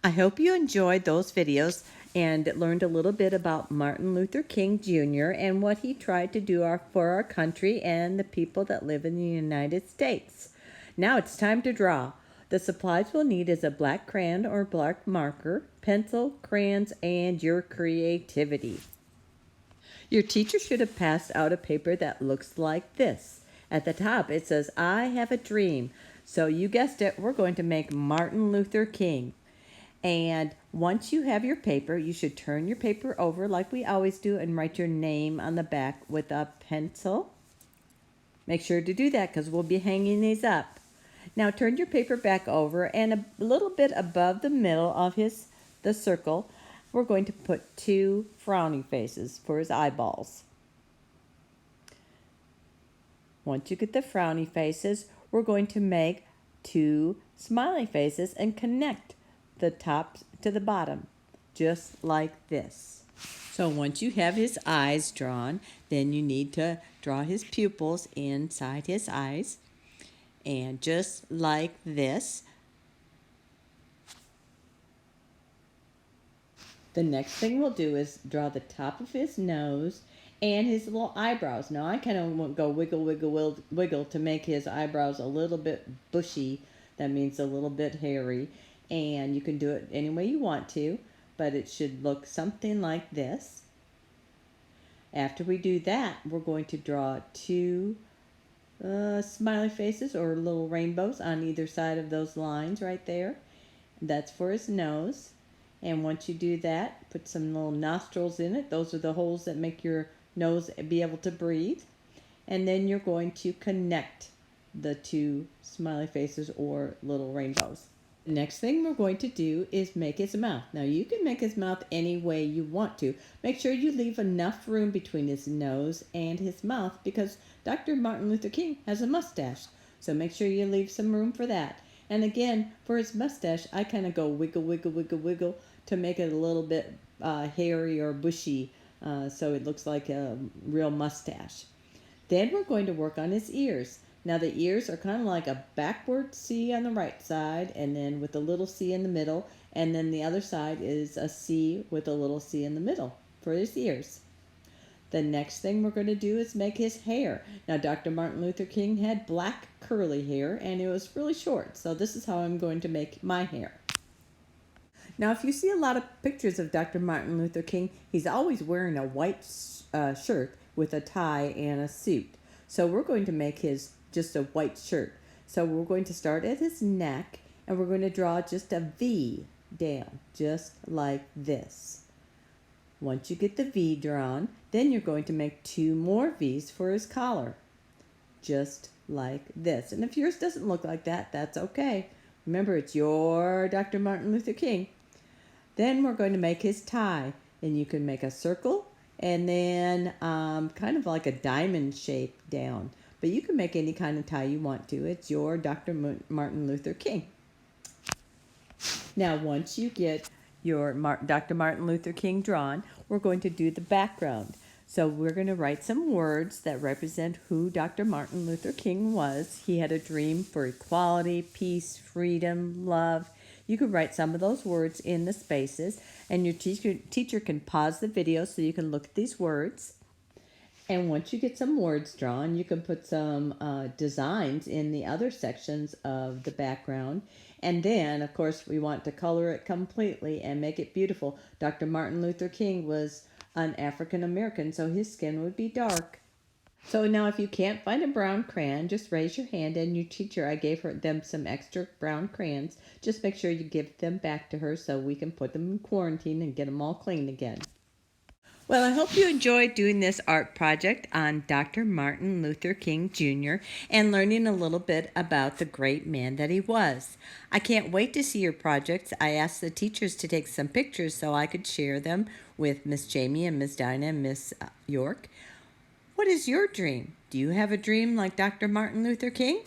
I hope you enjoyed those videos and learned a little bit about Martin Luther King Jr. and what he tried to do for our country and the people that live in the United States. Now it's time to draw. The supplies we'll need is a black crayon or black marker, pencil, crayons, and your creativity. Your teacher should have passed out a paper that looks like this. At the top it says, I have a dream. So you guessed it, we're going to make Martin Luther King. And once you have your paper, you should turn your paper over like we always do and write your name on the back with a pencil. Make sure to do that because we'll be hanging these up. Now turn your paper back over, and a little bit above the middle of the circle, we're going to put 2 frowny faces for his eyeballs. Once you get the frowny faces, we're going to make 2 smiley faces and connect the top to the bottom, just like this. So once you have his eyes drawn, then you need to draw his pupils inside his eyes. And just like this. The next thing we'll do is draw the top of his nose and his little eyebrows. Now I kind of want to go wiggle, wiggle, wiggle to make his eyebrows a little bit bushy. That means a little bit hairy. And you can do it any way you want to, but it should look something like this. After we do that, we're going to draw 2 smiley faces or little rainbows on either side of those lines right there. That's for his nose. And once you do that, put some little nostrils in it. Those are the holes that make your nose be able to breathe. And then you're going to connect the 2 smiley faces or little rainbows. The next thing we're going to do is make his mouth. Now you can make his mouth any way you want to. Make sure you leave enough room between his nose and his mouth because Dr. Martin Luther King has a mustache. So make sure you leave some room for that. And again, for his mustache, I kind of go wiggle, wiggle, wiggle, wiggle to make it a little bit hairy or bushy so it looks like a real mustache. Then we're going to work on his ears. Now the ears are kind of like a backward C on the right side and then with a little C in the middle, and then the other side is a C with a little C in the middle for his ears. The next thing we're going to do is make his hair. Now Dr. Martin Luther King had black curly hair and it was really short, so this is how I'm going to make my hair. Now if you see a lot of pictures of Dr. Martin Luther King, he's always wearing a white shirt with a tie and a suit. So we're going to make his just a white shirt. So we're going to start at his neck and we're going to draw just a V down, just like this. Once you get the V drawn, then you're going to make 2 more V's for his collar, just like this. And if yours doesn't look like that, that's okay. Remember, it's your Dr. Martin Luther King. Then we're going to make his tie, and you can make a circle and then kind of like a diamond shape down. But you can make any kind of tie you want to. It's your Dr. Martin Luther King. Now, once you get your Dr. Martin Luther King drawn, we're going to do the background. So we're going to write some words that represent who Dr. Martin Luther King was. He had a dream for equality, peace, freedom, love. You could write some of those words in the spaces, and your teacher can pause the video so you can look at these words. And once you get some words drawn, you can put some designs in the other sections of the background. And then, of course, we want to color it completely and make it beautiful. Dr. Martin Luther King was an African American, so his skin would be dark. So now if you can't find a brown crayon, just raise your hand, and your teacher, I gave them some extra brown crayons. Just make sure you give them back to her so we can put them in quarantine and get them all clean again. Well, I hope you enjoyed doing this art project on Dr. Martin Luther King Jr. and learning a little bit about the great man that he was. I can't wait to see your projects. I asked the teachers to take some pictures so I could share them with Miss Jamie and Miss Dinah and Miss York. What is your dream? Do you have a dream like Dr. Martin Luther King?